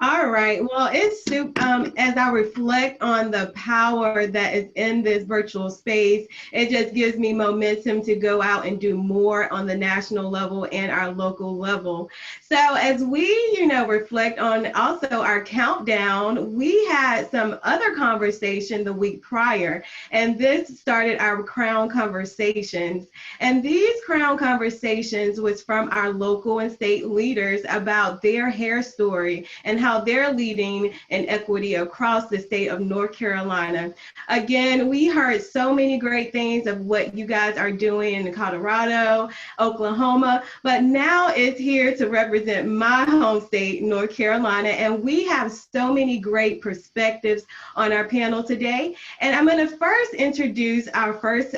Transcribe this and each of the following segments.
All right. Well, it's super. As I reflect on the power that is in this virtual space, it just gives me momentum to go out and do more on the national level and our local level. So, as we, reflect on also our countdown, we had some other conversation the week prior, and this started our Crown Conversations. And these Crown Conversations was from our local and state leaders about their hair story and how they're leading in equity across the state of North Carolina. Again, we heard so many great things of what you guys are doing in Colorado, Oklahoma, but now it's here to represent my home state, North Carolina, and we have so many great perspectives on our panel today. And I'm going to first introduce our first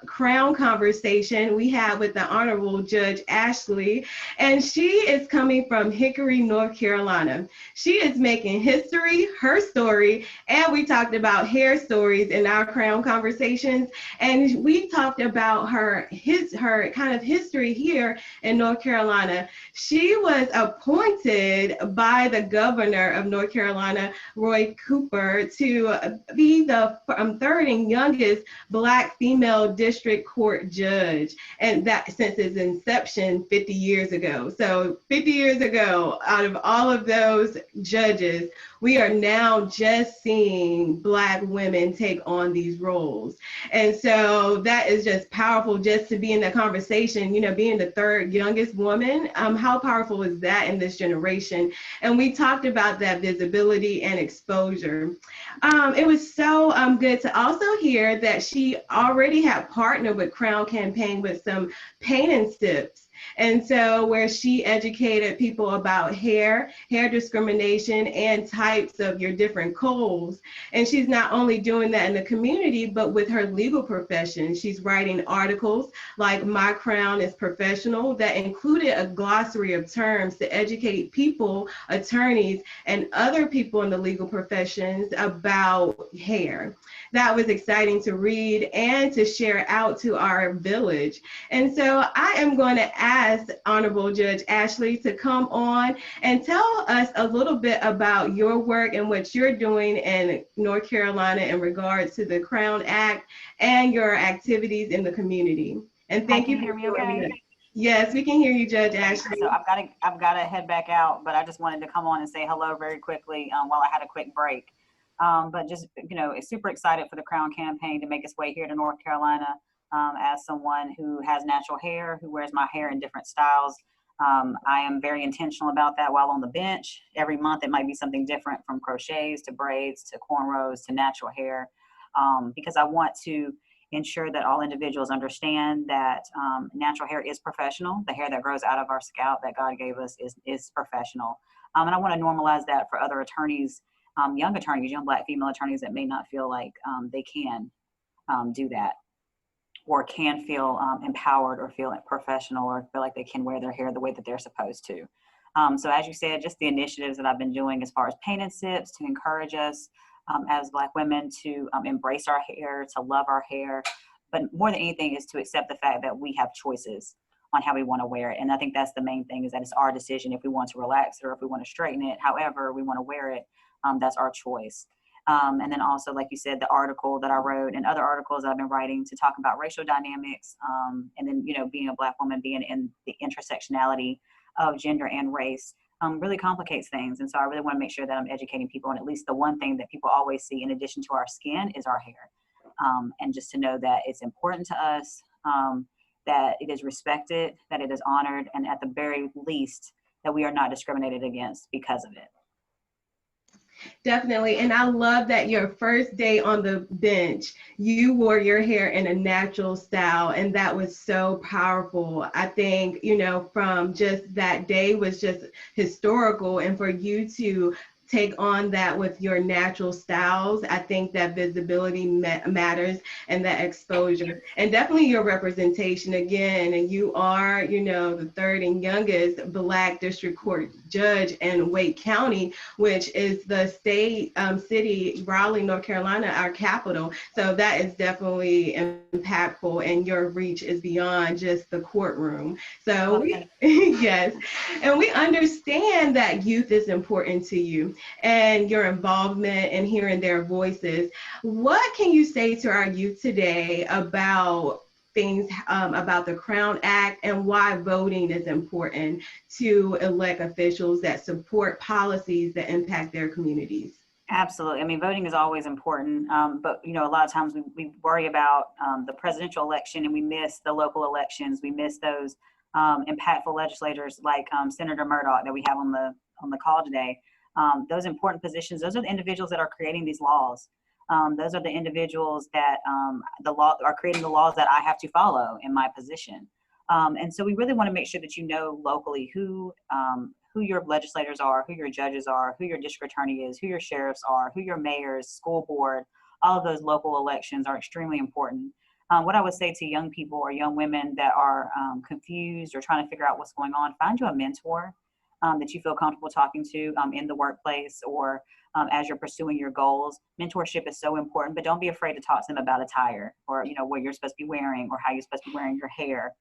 Crown conversation we had with the Honorable Judge Ashleigh, and she is coming from Hickory, North Carolina. She is making history, her story, and we talked about hair stories in our Crown conversations. And we talked about her kind of history here in North Carolina. She was appointed by the governor of North Carolina, Roy Cooper, to be the third and youngest Black female district court judge, and that since its inception 50 years ago. So 50 years ago, out of all of those judges, we are now just seeing Black women take on these roles. And so that is just powerful just to be in that conversation, being the third youngest woman. How powerful is that in this generation? And we talked about that visibility and exposure. It was so good to also hear that she already had partnered with Crown Campaign with some paint and sips. And so where she educated people about hair discrimination, and types of your different colds. And she's not only doing that in the community, but with her legal profession. She's writing articles like My Crown is Professional that included a glossary of terms to educate people, attorneys, and other people in the legal professions about hair. That was exciting to read and to share out to our village. And so I am going to ask Honorable Judge Ashleigh to come on and tell us a little bit about your work and what you're doing in North Carolina in regards to the Crown Act and your activities in the community. And thank you for joining us. Yes, we can hear you, Judge Ashleigh. So I've got to head back out, but I just wanted to come on and say hello very quickly while I had a quick break. But just, super excited for the Crown campaign to make its way here to North Carolina. As someone who has natural hair, who wears my hair in different styles, I am very intentional about that while on the bench. Every month it might be something different, from crochets to braids to cornrows to natural hair, because I want to ensure that all individuals understand that natural hair is professional. The hair that grows out of our scalp that God gave us is professional. And I want to normalize that for other attorneys, young Black female attorneys that may not feel like they can do that, or can feel empowered, or feel professional, or feel like they can wear their hair the way that they're supposed to. So as you said, just the initiatives that I've been doing as far as paint and sips to encourage us as Black women to embrace our hair, to love our hair, but more than anything is to accept the fact that we have choices on how we want to wear it. And I think that's the main thing, is that it's our decision if we want to relax it or if we want to straighten it. However we want to wear it, that's our choice. And then also, like you said, the article that I wrote and other articles I've been writing to talk about racial dynamics, and then, being a Black woman, being in the intersectionality of gender and race, really complicates things. And so I really want to make sure that I'm educating people on at least the one thing that people always see in addition to our skin is our hair. And just to know that it's important to us, that it is respected, that it is honored, and at the very least, that we are not discriminated against because of it. Definitely. And I love that your first day on the bench, you wore your hair in a natural style. And that was so powerful. I think, from just that day was just historical. And for you to take on that with your natural styles. I think that visibility matters, and that exposure, and definitely your representation again. And you are, you know, the third and youngest Black district court judge in Wake County, which is the state city, Raleigh, North Carolina, our capital. So that is definitely impactful, and your reach is beyond just the courtroom. So yes, and we understand that youth is important to you and your involvement and hearing their voices. What can you say to our youth today about things about the Crown Act and why voting is important to elect officials that support policies that impact their communities? Absolutely. I mean, voting is always important, but you know, a lot of times we worry about the presidential election and we miss the local elections. We miss those impactful legislators like Senator Murdoch that we have on the call today. Those important positions, those are the individuals that are creating these laws. Those are the individuals that are creating the laws that I have to follow in my position. And so we really want to make sure that you know locally who your legislators are, who your judges are, who your district attorney is, who your sheriffs are, who your mayors, school board. All of those local elections are extremely important. What I would say to young people or young women that are confused or trying to figure out what's going on, find you a mentor that you feel comfortable talking to in the workplace or as you're pursuing your goals. Mentorship is so important, but don't be afraid to talk to them about attire or, you know, what you're supposed to be wearing or how you're supposed to be wearing your hair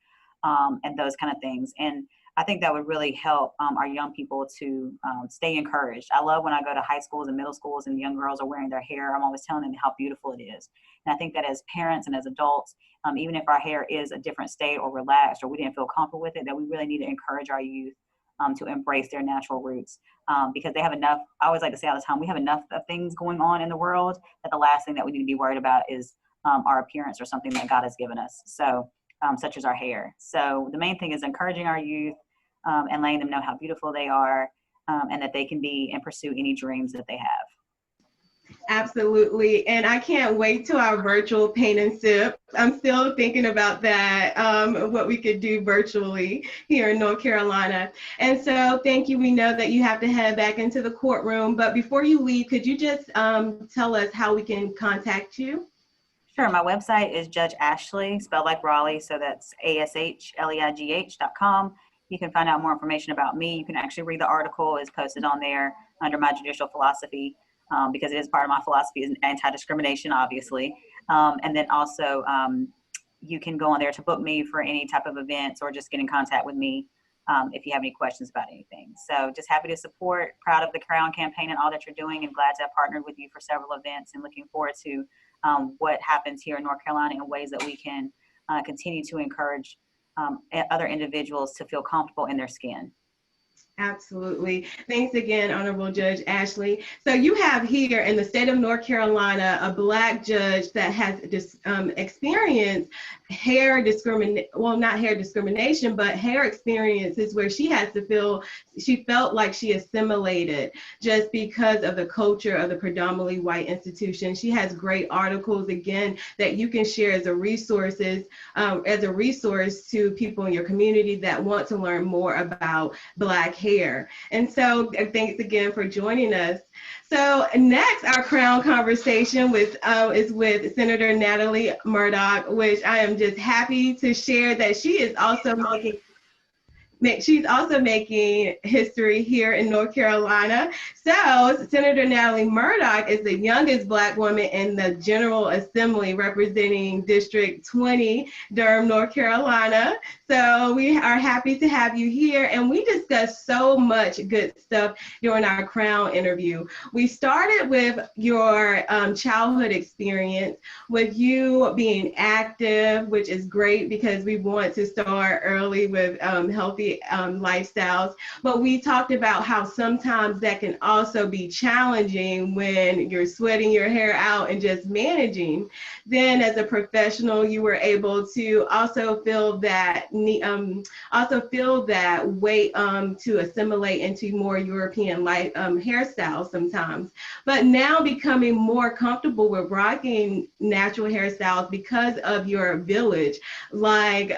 and those kind of things. And I think that would really help our young people to stay encouraged. I love when I go to high schools and middle schools and young girls are wearing their hair. I'm always telling them how beautiful it is. And I think that as parents and as adults, even if our hair is a different state or relaxed or we didn't feel comfortable with it, that we really need to encourage our youth to embrace their natural roots because they have enough. I always like to say all the time, we have enough of things going on in the world that the last thing that we need to be worried about is our appearance or something that God has given us. So such as our hair. So the main thing is encouraging our youth and letting them know how beautiful they are and that they can be and pursue any dreams that they have. Absolutely. And I can't wait till our virtual paint and sip. I'm still thinking about that, what we could do virtually here in North Carolina. And so thank you. We know that you have to head back into the courtroom, but before you leave, could you just tell us how we can contact you? Sure. My website is Judge Ashleigh, spelled like Raleigh. So that's ASHLEIGH.com. You can find out more information about me. You can actually read the article. It's posted on there under my judicial philosophy because it is part of my philosophy is anti-discrimination, obviously. And then also you can go on there to book me for any type of events or just get in contact with me if you have any questions about anything. So just happy to support, proud of the Crown campaign and all that you're doing, and glad to have partnered with you for several events and looking forward to what happens here in North Carolina in ways that we can continue to encourage other individuals to feel comfortable in their skin. Absolutely. Thanks again, Honorable Judge Ashleigh. So you have here in the state of North Carolina a Black judge that has experienced hair discrimination, well, not hair discrimination, but hair experiences where she felt like she assimilated just because of the culture of the predominantly white institution. She has great articles, again, that you can share as a resource to people in your community that want to learn more about Black hair. And so thanks again for joining us. So next, our Crown conversation is with Senator Natalie Murdock, which I am just happy to share that she is also making history here in North Carolina. So Senator Natalie Murdock is the youngest Black woman in the General Assembly representing District 20, Durham, North Carolina. So we are happy to have you here. And we discussed so much good stuff during our Crown interview. We started with your childhood experience, with you being active, which is great because we want to start early with healthy lifestyles. But we talked about how sometimes that can also be challenging when you're sweating your hair out and just managing. Then as a professional, you were able to also feel that weight to assimilate into more European life hairstyles sometimes. But now becoming more comfortable with rocking natural hairstyles because of your village, like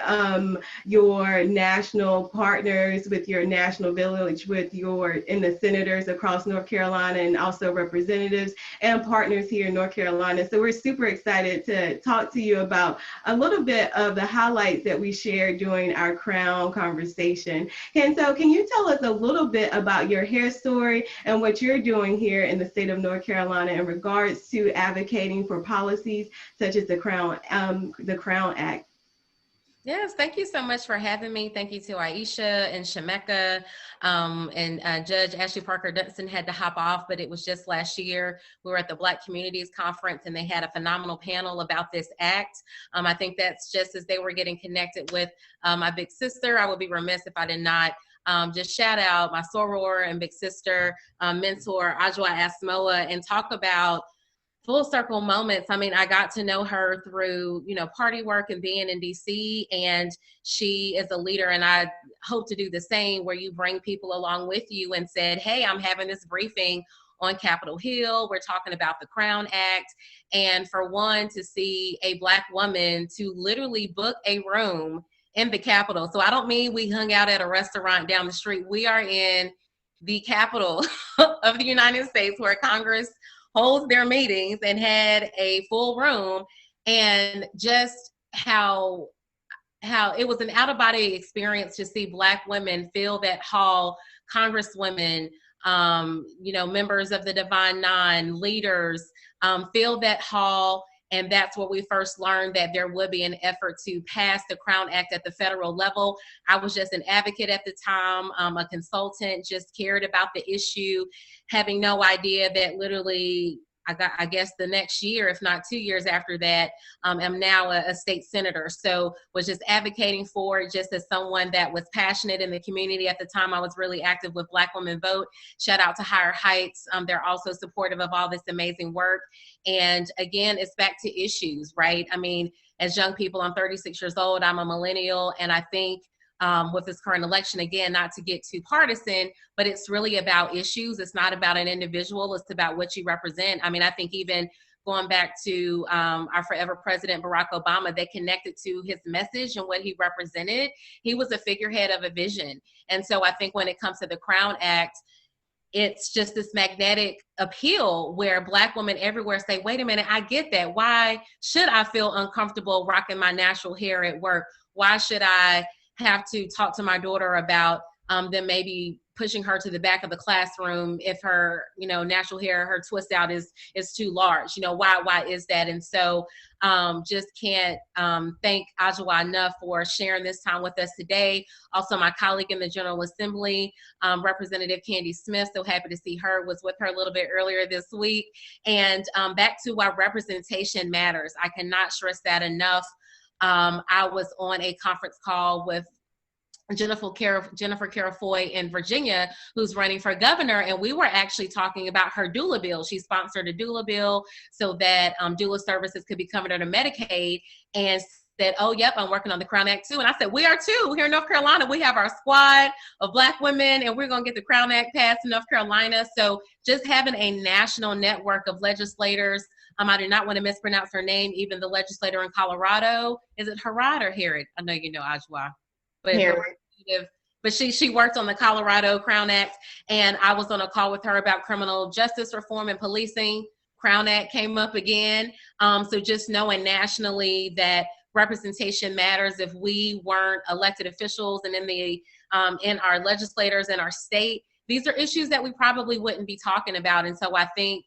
your national partners with your national village, with in the senators across North Carolina, and also representatives and partners here in North Carolina. So we're super excited to talk to you about a little bit of the highlights that we shared during our Crown conversation. And so can you tell us a little bit about your hair story and what you're doing here in the state of North Carolina in regards to advocating for policies such as the Crown Act? Yes, thank you so much for having me. Thank you to Aisha and Shemeka, and Judge Ashleigh Parker Dunston had to hop off, but it was just last year. We were at the Black Communities Conference and they had a phenomenal panel about this act. I think that's just as they were getting connected with my big sister. I would be remiss if I did not just shout out my soror and big sister mentor, Adjoa Asamoah, and talk about full circle moments. I mean, I got to know her through, party work and being in DC, and she is a leader, and I hope to do the same, where you bring people along with you and said, hey, I'm having this briefing on Capitol Hill. We're talking about the Crown Act. And for one, to see a Black woman to literally book a room in the Capitol. So I don't mean we hung out at a restaurant down the street. We are in the Capitol of the United States, where Congress holds their meetings, and had a full room. And just how it was an out-of-body experience to see Black women fill that hall, congresswomen, members of the Divine Nine, leaders, fill that hall. And that's where we first learned that there would be an effort to pass the Crown Act at the federal level. I was just an advocate at the time, a consultant, just cared about the issue, having no idea that literally, I guess the next year, if not 2 years after that, am now a state senator. So was just advocating for it, just as someone that was passionate in the community. At the time, I was really active with Black Women Vote. Shout out to Higher Heights. They're also supportive of all this amazing work. And again, it's back to issues, right? I mean, as young people, I'm 36 years old, I'm a millennial, and I think with this current election, again, not to get too partisan, but it's really about issues. It's not about an individual. It's about what you represent. I mean, I think even going back to our forever president, Barack Obama, they connected to his message and what he represented. He was a figurehead of a vision. And so I think when it comes to the Crown Act, it's just this magnetic appeal where Black women everywhere say, wait a minute, I get that. Why should I feel uncomfortable rocking my natural hair at work? Why should I have to talk to my daughter about them maybe pushing her to the back of the classroom if her, natural hair, her twist out is too large? Why is that? And so just can't thank Adjoa enough for sharing this time with us today. Also, my colleague in the General Assembly, Representative Kandi Smith, so happy to see her, was with her a little bit earlier this week. And back to why representation matters. I cannot stress that enough. I was on a conference call with Jennifer Carafoy in Virginia, who's running for governor, and we were actually talking about her doula bill. She sponsored a doula bill so that doula services could be covered under Medicaid, and said, oh, yep, I'm working on the Crown Act too. And I said, we are too. Here in North Carolina, we have our squad of Black women, and we're going to get the Crown Act passed in North Carolina. So just having a national network of legislators. I do not want to mispronounce her name. Even the legislator in Colorado, is it Harrod or Herod? I know you know Adjoa, but she worked on the Colorado Crown Act, and I was on a call with her about criminal justice reform and policing. Crown Act came up again. So just knowing nationally that representation matters. If we weren't elected officials and in our legislators in our state, these are issues that we probably wouldn't be talking about. And so I think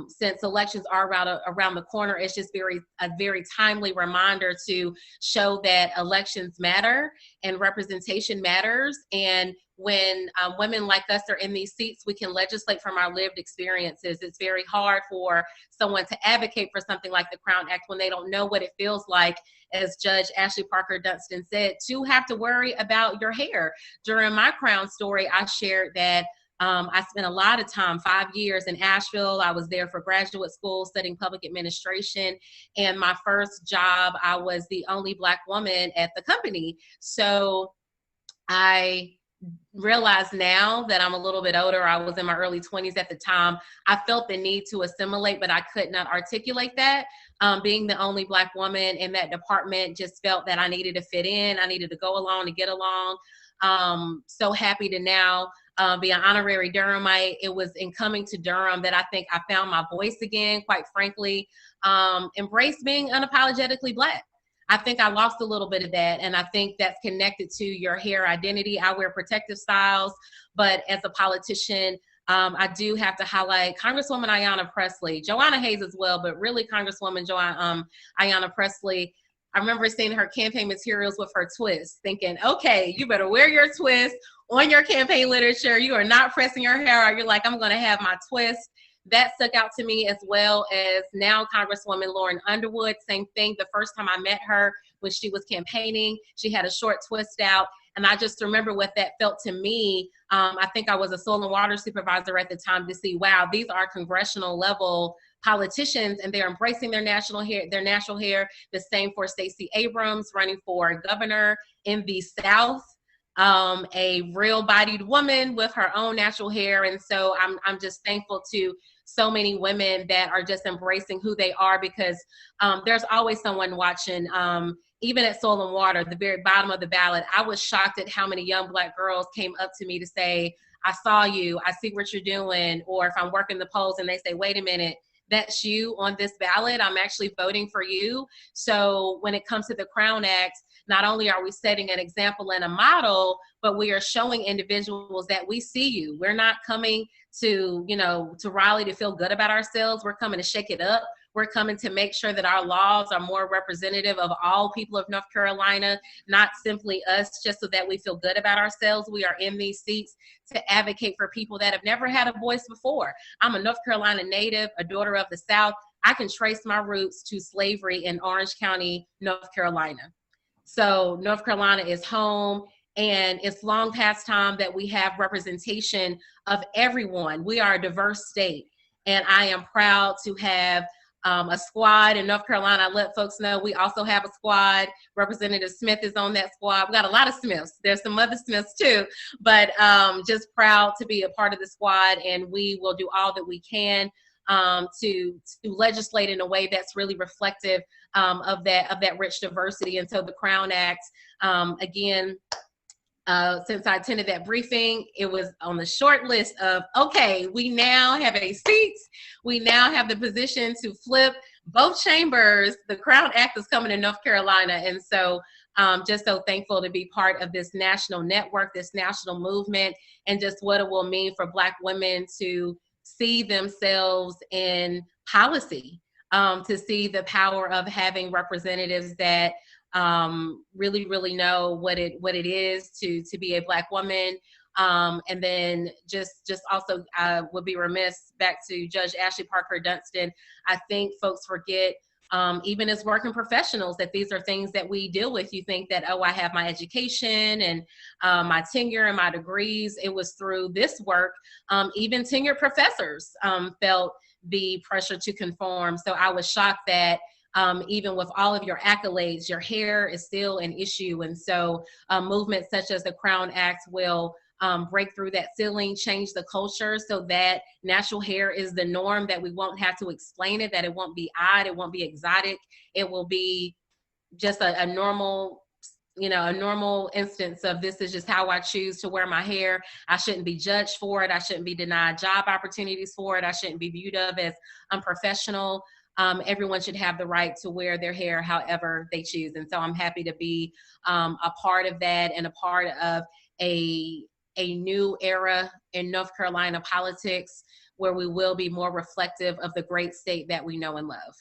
since elections are around the corner, it's just a very timely reminder to show that elections matter and representation matters. And when women like us are in these seats, we can legislate from our lived experiences. It's very hard for someone to advocate for something like the Crown Act when they don't know what it feels like, as Judge Ashleigh Parker Dunston said, to have to worry about your hair. During my Crown story, I shared that I spent a lot of time, 5 years in Asheville. I was there for graduate school studying public administration. And my first job, I was the only Black woman at the company. So I realize now that I'm a little bit older, I was in my early 20s at the time, I felt the need to assimilate, but I could not articulate that. Being the only Black woman in that department, just felt that I needed to fit in. I needed to go along to get along. So happy to now be an honorary Durhamite. It was in coming to Durham that I think I found my voice again, quite frankly. Embrace being unapologetically Black. I think I lost a little bit of that, and I think that's connected to your hair identity. I wear protective styles, but as a politician, I do have to highlight Congresswoman Ayanna Pressley, Joanna Hayes as well, but really Congresswoman Ayanna Pressley. I remember seeing her campaign materials with her twist, thinking, okay, you better wear your twist on your campaign literature. You are not pressing your hair out. You're like, I'm going to have my twist. That stuck out to me, as well as now Congresswoman Lauren Underwood. Same thing. The first time I met her when she was campaigning, she had a short twist out. And I just remember what that felt to me. I think I was a soil and water supervisor at the time, to see, wow, these are congressional level politicians, and they're embracing their natural hair. The same for Stacey Abrams, running for governor in the South. A real bodied woman with her own natural hair. And so I'm just thankful to so many women that are just embracing who they are, because there's always someone watching. Even at Soil and Water, the very bottom of the ballot, I was shocked at how many young Black girls came up to me to say, I saw you, I see what you're doing. Or if I'm working the polls and they say, wait a minute, that's you on this ballot, I'm actually voting for you. So when it comes to the Crown Act, not only are we setting an example and a model, but we are showing individuals that we see you. We're not coming to Raleigh to feel good about ourselves. We're coming to shake it up. We're coming to make sure that our laws are more representative of all people of North Carolina, not simply us, just so that we feel good about ourselves. We are in these seats to advocate for people that have never had a voice before. I'm a North Carolina native, a daughter of the South. I can trace my roots to slavery in Orange County, North Carolina. So North Carolina is home, and it's long past time that we have representation of everyone. We are a diverse state, and I am proud to have a squad in North Carolina. I let folks know we also have a squad. Representative Smith is on that squad. We got a lot of Smiths. There's some other Smiths too, but just proud to be a part of the squad, and we will do all that we can to legislate in a way that's really reflective of that rich diversity. And so the Crown Act, again, since I attended that briefing, it was on the short list of, okay, we now have a seat. We now have the position to flip both chambers. The Crown Act is coming to North Carolina. And so just so thankful to be part of this national network, this national movement, and just what it will mean for Black women to see themselves in policy, to see the power of having representatives that really, really know what it is to be a Black woman. And then just also would be remiss, back to Judge Ashleigh Parker Dunston. I think folks forget, even as working professionals, that these are things that we deal with. You think that, oh, I have my education and my tenure and my degrees. It was through this work. Even tenured professors felt the pressure to conform. So I was shocked that even with all of your accolades, your hair is still an issue. And so movements such as the Crown Act will break through that ceiling, change the culture so that natural hair is the norm, that we won't have to explain it, that it won't be odd, it won't be exotic. It will be just a normal, a normal instance of, this is just how I choose to wear my hair. I shouldn't be judged for it. I shouldn't be denied job opportunities for it. I shouldn't be viewed of as unprofessional. Everyone should have the right to wear their hair however they choose. And so I'm happy to be a part of that, and a part of a new era in North Carolina politics, where we will be more reflective of the great state that we know and love.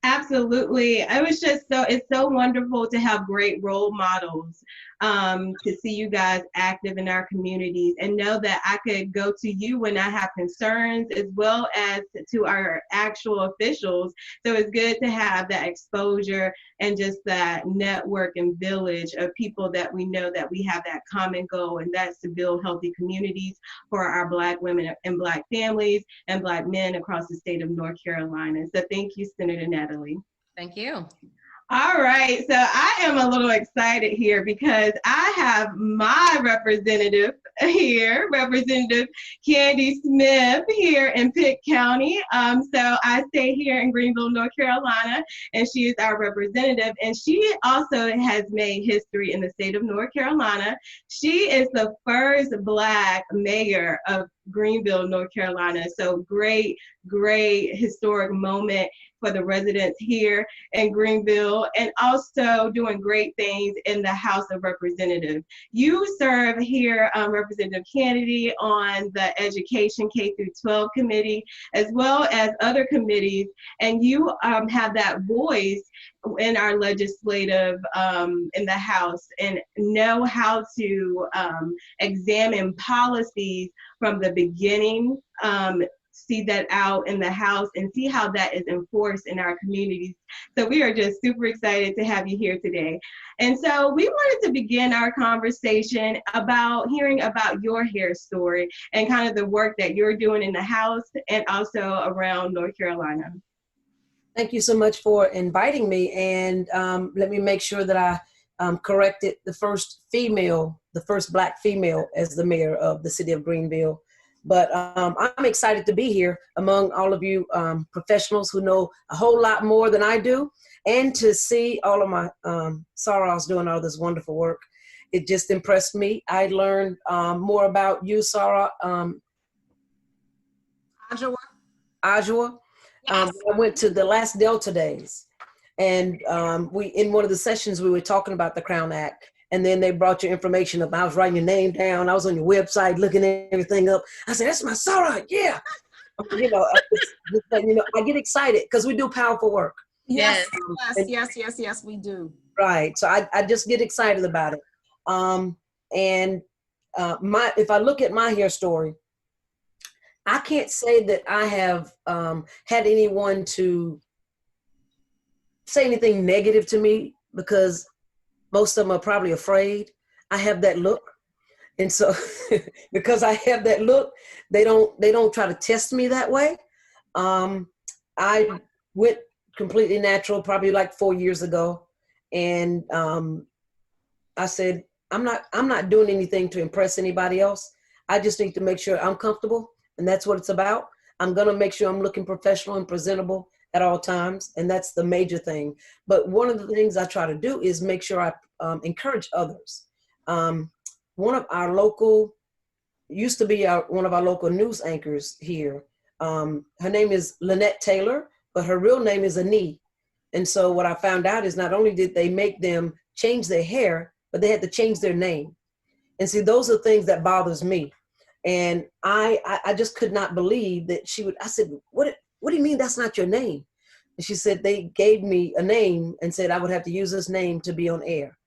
Absolutely. It's so wonderful to have great role models, to see you guys active in our communities, and know that I could go to you when I have concerns, as well as to our actual officials. So it's good to have that exposure and just that network and village of people that we know that we have that common goal, and that's to build healthy communities for our Black women and Black families and Black men across the state of North Carolina. So thank you, Senator Natalie. Thank you. All right, so I am a little excited here because I have my representative here, Representative Kandi Smith here in Pitt County. So I stay here in Greenville, North Carolina, and she is our representative. And she also has made history in the state of North Carolina. She is the first Black mayor of Greenville, North Carolina. So great, great historic moment for the residents here in Greenville, and also doing great things in the House of Representatives. You serve here, Representative Kennedy, on the Education K through 12 committee, as well as other committees, and you have that voice in our legislative, in the House, and know how to examine policies from the beginning, see that out in the House, and see how that is enforced in our communities. So we are just super excited to have you here today. And so we wanted to begin our conversation about hearing about your hair story and kind of the work that you're doing in the House and also around North Carolina. Thank you so much for inviting me. And let me make sure that I corrected the first Black female as the mayor of the city of Greenville. But I'm excited to be here among all of you professionals who know a whole lot more than I do, and to see all of my sorors doing all this wonderful work. It just impressed me. I learned more about you, Sarah. Adjoa. Yes. I went to the last Delta Days, and in one of the sessions we were talking about the Crown Act. And then they brought your information up. I was writing your name down. I was on your website looking everything up. I said, "That's my Sarah, yeah." I get excited because we do powerful work. Yes, yes, we do. Right. So I just get excited about it. If I look at my hair story, I can't say that I have had anyone to say anything negative to me, because most of them are probably afraid. I have that look. And so because I have that look, they don't try to test me that way. I went completely natural probably like 4 years ago. And I said, I'm not doing anything to impress anybody else. I just need to make sure I'm comfortable. And that's what it's about. I'm going to make sure I'm looking professional and presentable at all times. And that's the major thing. But one of the things I try to do is make sure I encourage others. One of our local, used to be one of our local news anchors here. Her name is Lynette Taylor, but her real name is Ani. And so what I found out is not only did they make them change their hair, but they had to change their name. And see, those are things that bothers me. And I just could not believe that she would. I said, what do you mean that's not your name? And she said, they gave me a name and said I would have to use this name to be on air.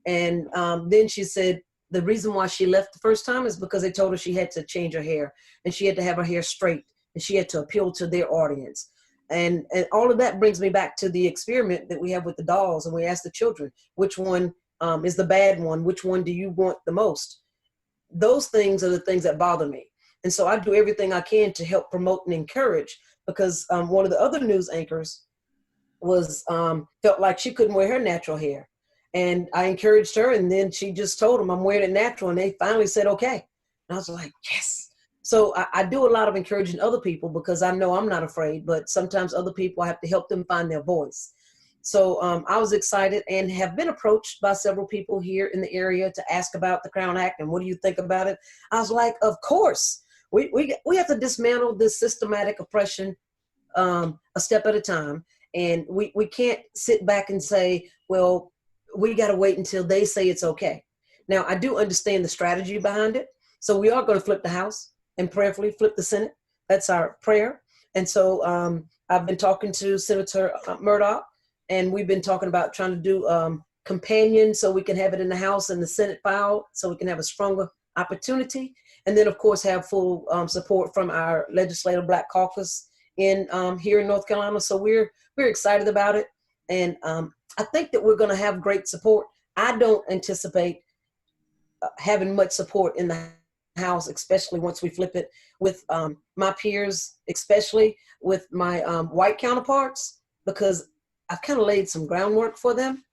And then she said the reason why she left the first time is because they told her she had to change her hair, and she had to have her hair straight, and she had to appeal to their audience. And all of that brings me back to the experiment that we have with the dolls. And we ask the children, which one is the bad one? Which one do you want the most? Those things are the things that bother me. And so I do everything I can to help promote and encourage, because one of the other news anchors was felt like she couldn't wear her natural hair. And I encouraged her, and then she just told them I'm wearing it natural, and they finally said, okay. And I was like, yes. So I do a lot of encouraging other people, because I know I'm not afraid, but sometimes other people, I have to help them find their voice. So I was excited and have been approached by several people here in the area to ask about the Crown Act and what do you think about it? I was like, of course. We have to dismantle this systematic oppression a step at a time. And we can't sit back and say, well, we got to wait until they say it's okay. Now, I do understand the strategy behind it. So we are going to flip the House and prayerfully flip the Senate. That's our prayer. And so I've been talking to Senator Murdoch, and we've been talking about trying to do companion so we can have it in the House and the Senate file so we can have a stronger opportunity. And then, of course, have full support from our legislative Black caucus in here in North Carolina. So we're excited about it. And I think that we're going to have great support. I don't anticipate having much support in the House, especially once we flip it with my peers, especially with my white counterparts, because I've kind of laid some groundwork for them.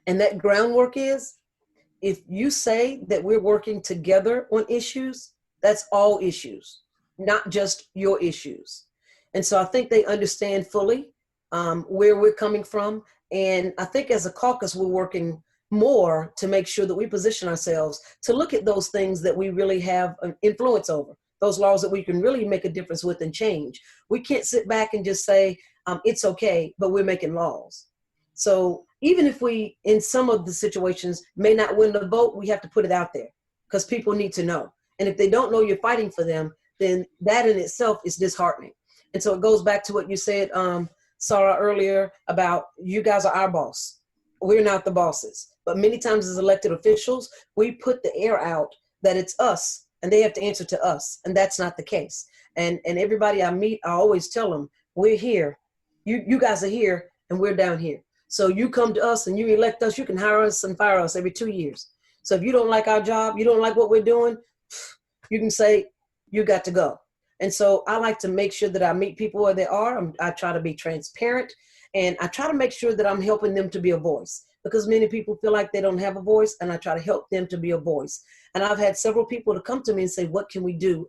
And that groundwork is, if you say that we're working together on issues, that's all issues, not just your issues. And so I think they understand fully where we're coming from. And I think as a caucus, we're working more to make sure that we position ourselves to look at those things that we really have an influence over, those laws that we can really make a difference with and change. We can't sit back and just say, it's okay, but we're making laws. So even if we, in some of the situations, may not win the vote, we have to put it out there because people need to know. And if they don't know you're fighting for them, then that in itself is disheartening. And so it goes back to what you said, Sarah, earlier about you guys are our boss. We're not the bosses. But many times as elected officials, we put the air out that it's us and they have to answer to us. And that's not the case. And everybody I meet, I always tell them, we're here. You guys are here and we're down here. So you come to us and you elect us, you can hire us and fire us every 2 years. So if you don't like our job, you don't like what we're doing, you can say, you got to go. And so I like to make sure that I meet people where they are. I try to be transparent and I try to make sure that I'm helping them to be a voice because many people feel like they don't have a voice and I try to help them to be a voice. And I've had several people to come to me and say, what can we do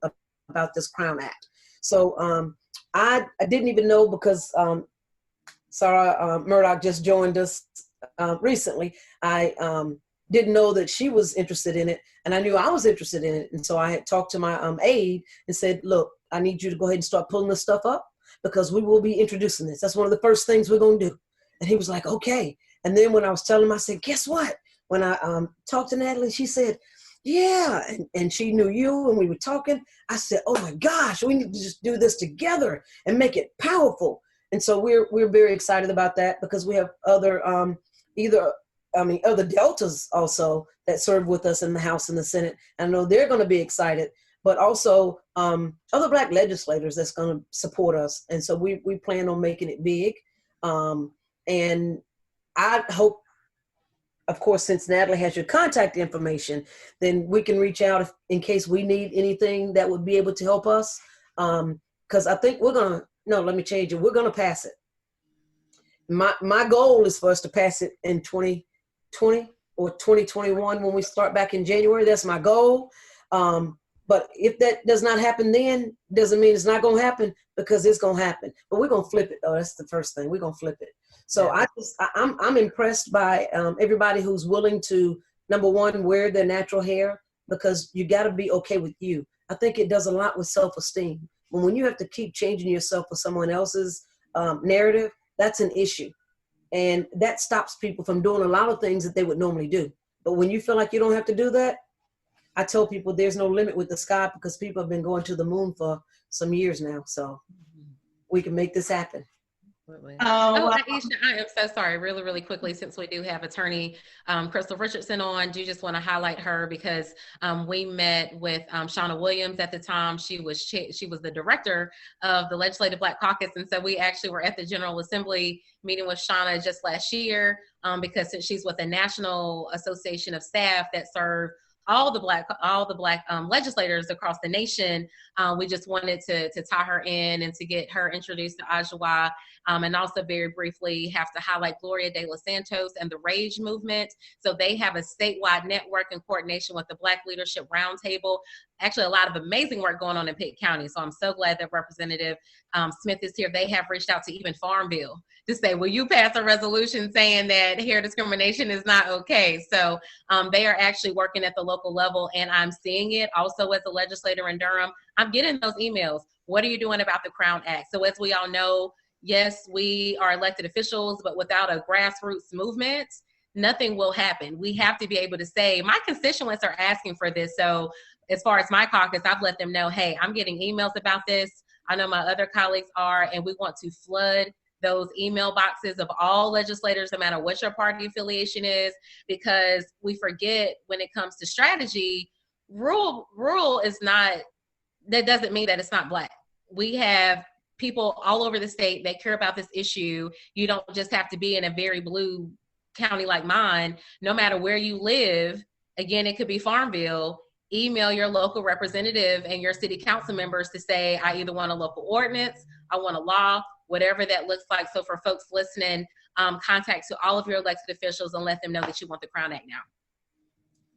about this Crown Act? So I didn't even know because Sarah Murdoch just joined us recently. I didn't know that she was interested in it, and I knew I was interested in it. And so I had talked to my aide and said, look, I need you to go ahead and start pulling this stuff up because we will be introducing this. That's one of the first things we're going to do. And he was like, okay. And then when I was telling him, I said, guess what? When I talked to Natalie, she said, yeah. And she knew you and we were talking. I said, oh my gosh, we need to just do this together and make it powerful. And so we're very excited about that because we have other other deltas also that serve with us in the House and the Senate. I know they're going to be excited, but also other Black legislators that's going to support us. And so we plan on making it big. And I hope, of course, since Natalie has your contact information, then we can reach out in case we need anything that would be able to help us. Because I think let me change it. We're going to pass it. My goal is for us to pass it in 2020 or 2021 when we start back in January. That's my goal. But if that does not happen then, doesn't mean it's not going to happen because it's going to happen. But we're going to flip it, though. That's the first thing. We're going to flip it. So yeah. I'm impressed by everybody who's willing to, number one, wear their natural hair because you got to be okay with you. I think it does a lot with self-esteem. When you have to keep changing yourself for someone else's narrative, that's an issue. And that stops people from doing a lot of things that they would normally do. But when you feel like you don't have to do that, I tell people there's no limit with the sky because people have been going to the moon for some years now. So we can make this happen. Aisha, I am so sorry. Really, really quickly, since we do have attorney Crystal Richardson on, do just want to highlight her because we met with Shauna Williams at the time. She was the director of the Legislative Black Caucus, and so we actually were at the General Assembly meeting with Shauna just last year because since she's with the National Association of Staff that serve all the black legislators across the nation, we just wanted to tie her in and to get her introduced to Adjoa, and also very briefly have to highlight Gloria de los Santos and the Rage Movement. So they have a statewide network in coordination with the Black Leadership Roundtable. Actually, a lot of amazing work going on in Pitt County. So I'm so glad that Representative Smith is here. They have reached out to even Farmville to say, will you pass a resolution saying that hair discrimination is not okay? So they are actually working at the local level, and I'm seeing it also as a legislator in Durham. I'm getting those emails. What are you doing about the Crown Act? So as we all know, yes, we are elected officials, but without a grassroots movement, nothing will happen. We have to be able to say, my constituents are asking for this. So as far as my caucus, I've let them know, hey, I'm getting emails about this. I know my other colleagues are, and we want to flood those email boxes of all legislators, no matter what your party affiliation is, because we forget when it comes to strategy, rural is not, that doesn't mean that it's not Black. We have people all over the state that care about this issue. You don't just have to be in a very blue county like mine. No matter where you live, again, it could be Farmville, email your local representative and your city council members to say, I either want a local ordinance, I want a law, whatever that looks like. So for folks listening, contact to all of your elected officials and let them know that you want the Crown Act now.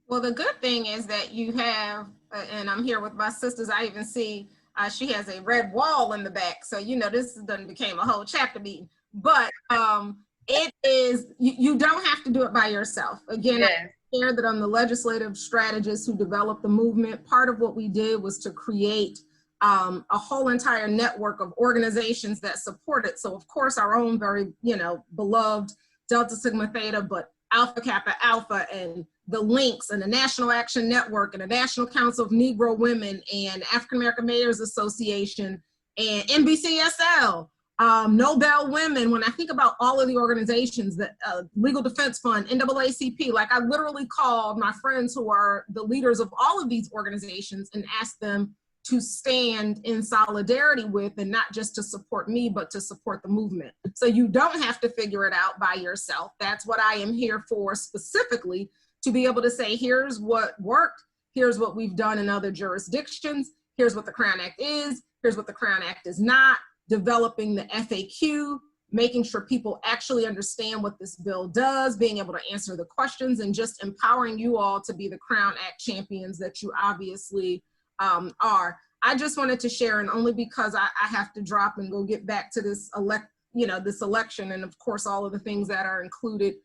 Well, the good thing is that you have, and I'm here with my sisters, I even see she has a red wall in the back. So, you know, this done became a whole chapter meeting. But it is, you don't have to do it by yourself. Again, Yes. I share that I'm the legislative strategist who developed the movement. Part of what we did was to create a whole entire network of organizations that support it. So, of course, our own very, you know, beloved Delta Sigma Theta, but Alpha Kappa Alpha and the Links and the National Action Network and the National Council of Negro Women and African American Mayors Association and NBCSL, Nobel Women. When I think about all of the organizations, that Legal Defense Fund, NAACP, like I literally called my friends who are the leaders of all of these organizations and asked them to stand in solidarity with, and not just to support me, but to support the movement. So you don't have to figure it out by yourself. That's what I am here for specifically, to be able to say, here's what worked, here's what we've done in other jurisdictions, here's what the Crown Act is, here's what the Crown Act is not, developing the FAQ, making sure people actually understand what this bill does, being able to answer the questions, and just empowering you all to be the Crown Act champions that you obviously are. I just wanted to share, and only because I have to drop and go get back to this this election, and of course all of the things that are included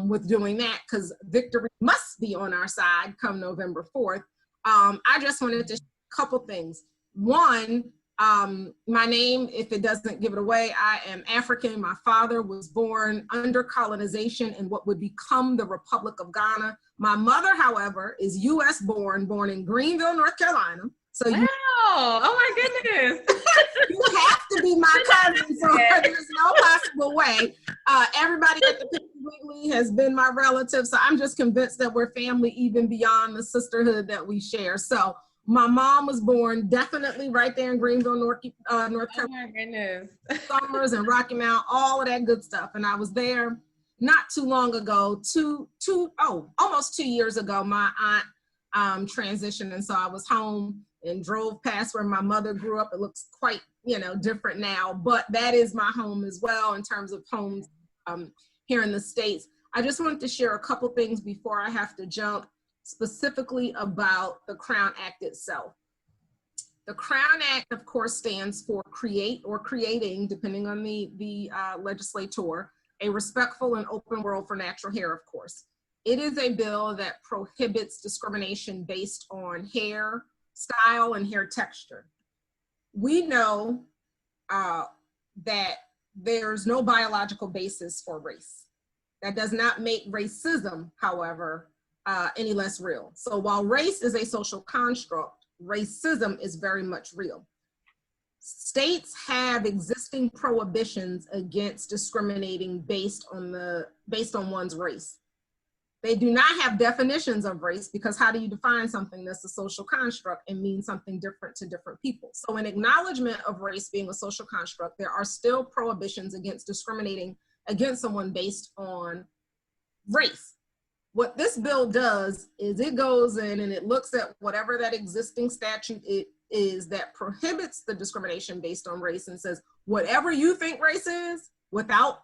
with doing that, because victory must be on our side come November 4th. I just wanted to share a couple things. One, my name, if it doesn't give it away, I am African. My father was born under colonization in what would become the Republic of Ghana. My mother, however, is US born in Greenville, North Carolina. So wow. Oh my goodness. You have to be my cousin, so there's no possible way. Everybody at the Piggly Wiggly has been my relative, so I'm just convinced that we're family even beyond the sisterhood that we share. So my mom was born definitely right there in Greenville, North Carolina. Oh my goodness. Summers and Rocky Mount, all of that good stuff. And I was there not too long ago, almost 2 years ago. My aunt transitioned, and so I was home and drove past where my mother grew up. It looks quite, different now, but that is my home as well in terms of homes here in the States. I just wanted to share a couple things before I have to jump, specifically about the Crown Act itself. The Crown Act, of course, stands for create or creating, depending on the legislator, a respectful and open world for natural hair, of course. It is a bill that prohibits discrimination based on hair style and hair texture. We know that there's no biological basis for race. That does not make racism, however, any less real. So while race is a social construct, racism is very much real. States have existing prohibitions against discriminating based on one's race. They do not have definitions of race, because how do you define something that's a social construct and mean something different to different people? So in acknowledgement of race being a social construct, there are still prohibitions against discriminating against someone based on race. What this bill does is it goes in and it looks at whatever that existing statute is that prohibits the discrimination based on race and says, whatever you think race is, without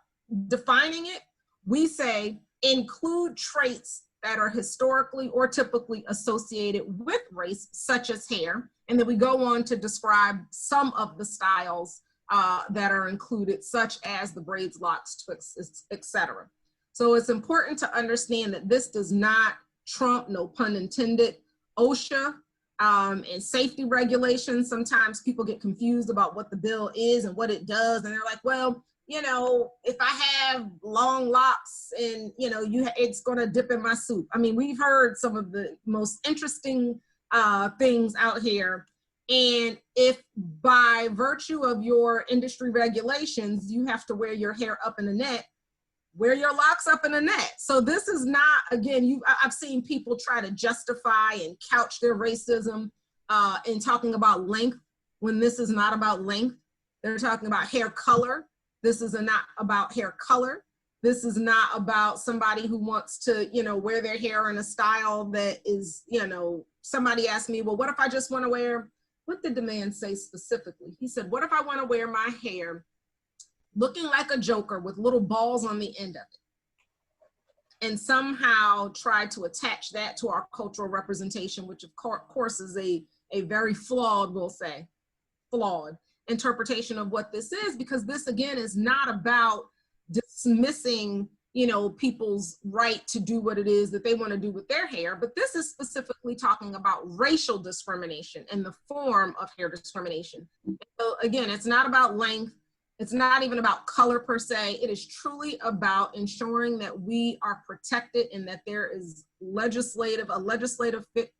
defining it, we say include traits that are historically or typically associated with race, such as hair. And then we go on to describe some of the styles that are included, such as the braids, locks, twists, etc. So it's important to understand that this does not trump, no pun intended, OSHA and safety regulations. Sometimes people get confused about what the bill is and what it does. And they're like, well, if I have long locks and, it's going to dip in my soup. I mean, we've heard some of the most interesting things out here. And if by virtue of your industry regulations, you have to wear your hair up in a net, wear your locks up in a net. So this is not, again, I've seen people try to justify and couch their racism in talking about length, when this is not about length. They're talking about hair color. This is not about hair color. This is not about somebody who wants to, wear their hair in a style that is, somebody asked me, well, what if I just want to wear, what did the man say specifically? He said, what if I want to wear my hair looking like a joker with little balls on the end of it, and somehow try to attach that to our cultural representation, which of course is a very flawed, we'll say, flawed interpretation of what this is, because this again is not about dismissing, you know, people's right to do what it is that they want to do with their hair, but this is specifically talking about racial discrimination in the form of hair discrimination. So again, it's not about length, it's not even about color per se, it is truly about ensuring that we are protected and that there is a legislative fix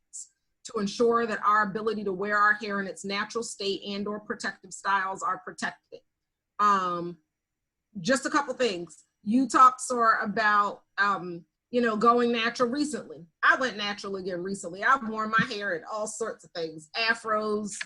to ensure that our ability to wear our hair in its natural state and or protective styles are protected. Just a couple things. You talked, Sora, about, you know, going natural recently. I went natural again recently. I've worn my hair in all sorts of things, afros,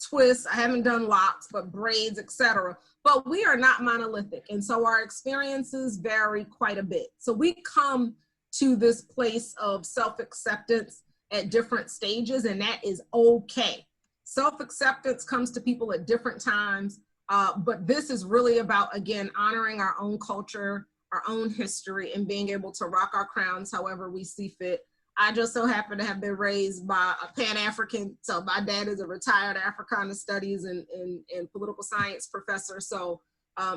twists. I haven't done locks, but braids, etc. But we are not monolithic. And so our experiences vary quite a bit. So we come to this place of self-acceptance at different stages, and that is okay. Self-acceptance comes to people at different times, but this is really about, again, honoring our own culture, our own history, and being able to rock our crowns however we see fit. I just so happen to have been raised by a Pan-African, so my dad is a retired Africana Studies and political science professor, so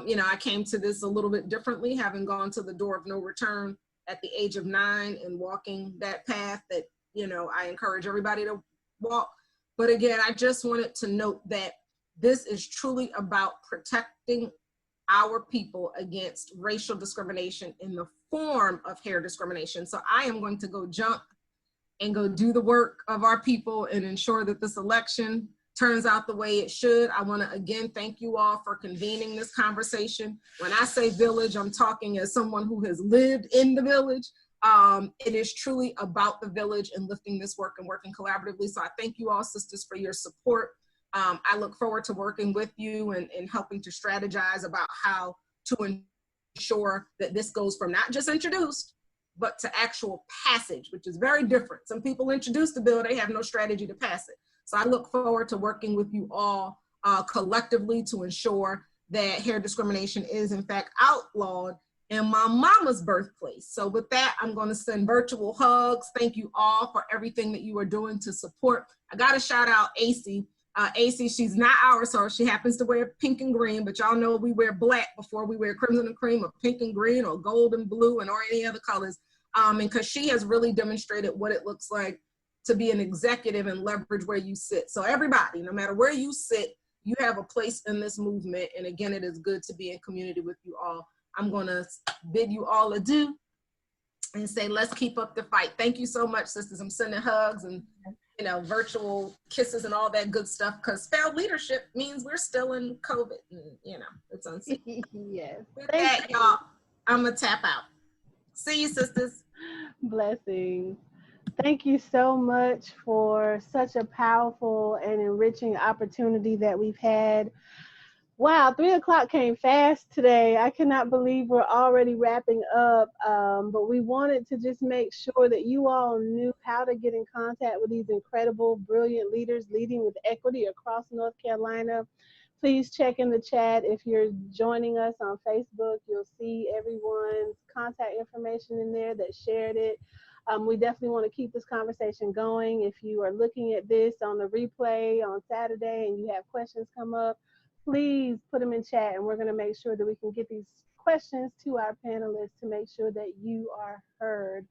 you know, I came to this a little bit differently, having gone to the door of no return at the age of 9 and walking that path that, you know, I encourage everybody to walk. But again, I just wanted to note that this is truly about protecting our people against racial discrimination in the form of hair discrimination. So I am going to go jump and go do the work of our people and ensure that this election turns out the way it should. I want to again thank you all for convening this conversation. When I say village, I'm talking as someone who has lived in the village. It is truly about the village and lifting this work and working collaboratively. So I thank you all, sisters, for your support. I look forward to working with you and helping to strategize about how to ensure that this goes from not just introduced, but to actual passage, which is very different. Some people introduce the bill, they have no strategy to pass it. So I look forward to working with you all collectively to ensure that hair discrimination is in fact outlawed in my mama's birthplace. So with that, I'm going to send virtual hugs. Thank you all for everything that you are doing to support. I got to shout out AC. AC, she's not ours, so she happens to wear pink and green, but y'all know we wear black before we wear crimson and cream or pink and green or gold and blue and or any other colors. And because she has really demonstrated what it looks like to be an executive and leverage where you sit. So everybody, no matter where you sit, you have a place in this movement. And again, it is good to be in community with you all. I'm going to bid you all adieu and say, let's keep up the fight. Thank you so much, sisters. I'm sending hugs and, you know, virtual kisses and all that good stuff, because failed leadership means we're still in COVID and, you know, it's unsafe. Yes. With that, y'all, I'm going to tap out. See you, sisters. Blessings. Thank you so much for such a powerful and enriching opportunity that we've had. Wow, 3 o'clock came fast today. I cannot believe we're already wrapping up, but we wanted to just make sure that you all knew how to get in contact with these incredible, brilliant leaders leading with equity across North Carolina. Please check in the chat. If you're joining us on Facebook, you'll see everyone's contact information in there that shared it. We definitely want to keep this conversation going. If you are looking at this on the replay on Saturday and you have questions come up, please put them in chat, and we're going to make sure that we can get these questions to our panelists to make sure that you are heard.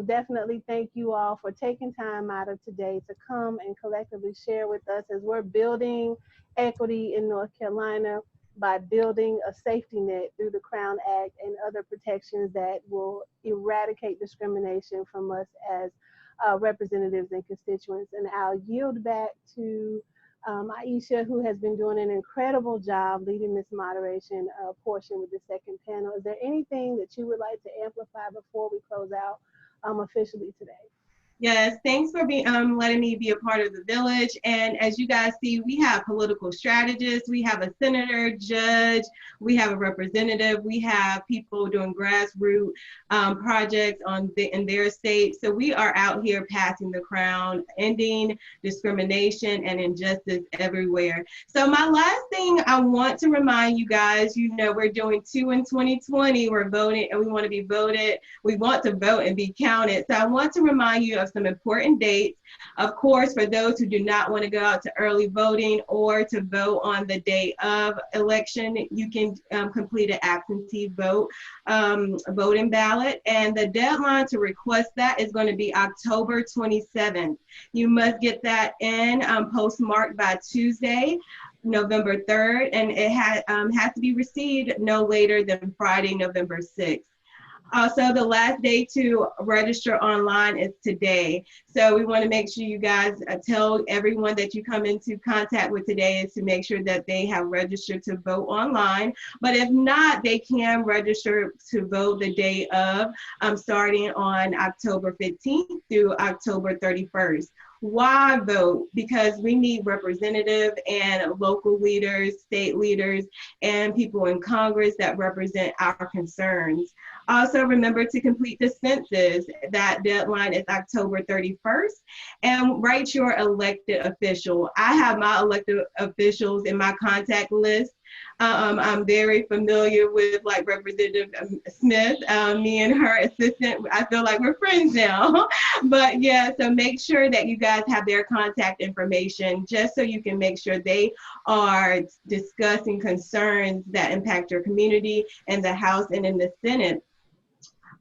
Definitely thank you all for taking time out of today to come and collectively share with us as we're building equity in North Carolina by building a safety net through the Crown Act and other protections that will eradicate discrimination from us as representatives and constituents. And I'll yield back to Aisha, who has been doing an incredible job leading this moderation portion with the second panel. Is there anything that you would like to amplify before we close out officially today? Yes, thanks for being letting me be a part of the village. And as you guys see, we have political strategists, we have a senator, judge, we have a representative, we have people doing grassroots projects in their state. So we are out here passing the crown, ending discrimination and injustice everywhere. So my last thing I want to remind you guys, you know, we're doing 2 in 2020. We're voting and we want to be voted. We want to vote and be counted. So I want to remind you of some important dates. Of course, for those who do not want to go out to early voting or to vote on the day of election, you can complete an absentee voting ballot. And the deadline to request that is going to be October 27th. You must get that in postmarked by Tuesday, November 3rd, and it has to be received no later than Friday, November 6th. Also, the last day to register online is today. So we want to make sure you guys tell everyone that you come into contact with today is to make sure that they have registered to vote online. But if not, they can register to vote the day of, starting on October 15th through October 31st. Why vote? Because we need representative and local leaders, state leaders, and people in Congress that represent our concerns. Also, remember to complete the census. That deadline is October 31st. And write your elected official. I have my elected officials in my contact list. I'm very familiar with like Representative Smith, me and her assistant. I feel like we're friends now. But yeah, so make sure that you guys have their contact information just so you can make sure they are discussing concerns that impact your community in the House and in the Senate.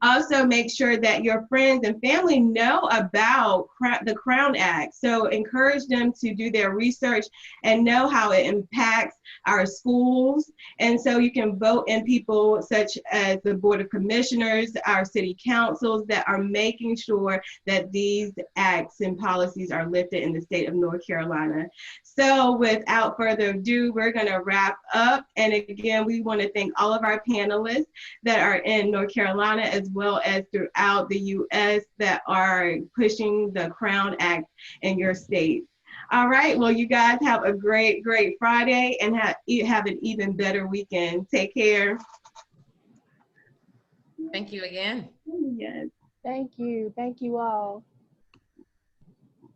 Also, make sure that your friends and family know about the Crown Act. So encourage them to do their research and know how it impacts our schools. And so you can vote in people such as the Board of Commissioners, our city councils that are making sure that these acts and policies are lifted in the state of North Carolina. So without further ado, we're going to wrap up. And again, we want to thank all of our panelists that are in North Carolina as well as throughout the U.S. that are pushing the Crown Act in your state. All right, well, you guys have a great, great Friday and have an even better weekend. Take care. Thank you again. Yes. Thank you. Thank you all.